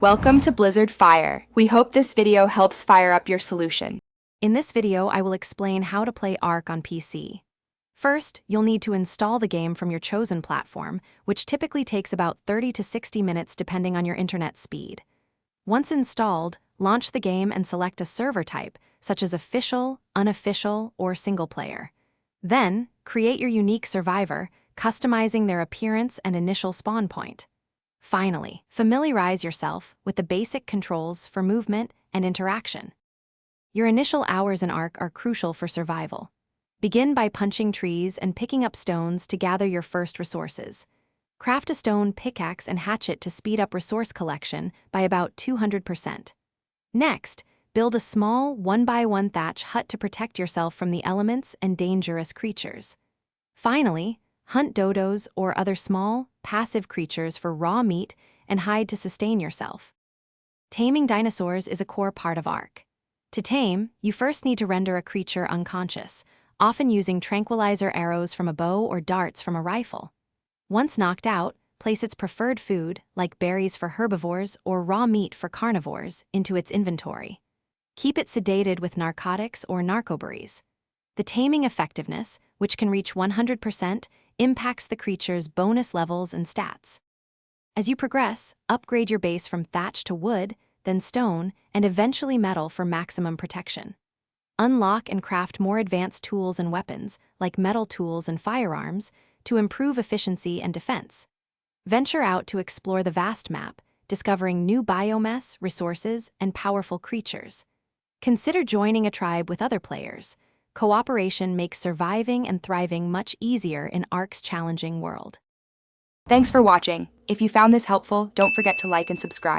Welcome to Blizzard Fire. We hope this video helps fire up your solution. In this video, I will explain how to play Ark on PC. First, you'll need to install the game from your chosen platform, which typically takes about 30 to 60 minutes depending on your internet speed. Once installed, launch the game and select a server type, such as official, unofficial, or single player. Then, create your unique survivor, customizing their appearance and initial spawn point. Finally, familiarize yourself with the basic controls for movement and interaction. Your initial hours in Ark are crucial for survival. Begin by punching trees and picking up stones to gather your first resources. Craft a stone pickaxe and hatchet to speed up resource collection by about 200%. Next, build a small 1x1 thatch hut to protect yourself from the elements and dangerous creatures. Finally, hunt dodos or other small, passive creatures for raw meat and hide to sustain yourself. Taming dinosaurs is a core part of Ark. To tame, you first need to render a creature unconscious, often using tranquilizer arrows from a bow or darts from a rifle. Once knocked out, place its preferred food, like berries for herbivores or raw meat for carnivores, into its inventory. Keep it sedated with narcotics or narcoberries. The taming effectiveness, which can reach 100%, impacts the creature's bonus levels and stats. As you progress, upgrade your base from thatch to wood, then stone, and eventually metal for maximum protection. Unlock and craft more advanced tools and weapons, like metal tools and firearms, to improve efficiency and defense. Venture out to explore the vast map, discovering new biomass, resources, and powerful creatures. Consider joining a tribe with other players. Cooperation makes surviving and thriving much easier in Ark's challenging world. Thanks for watching. If you found this helpful, don't forget to like and subscribe.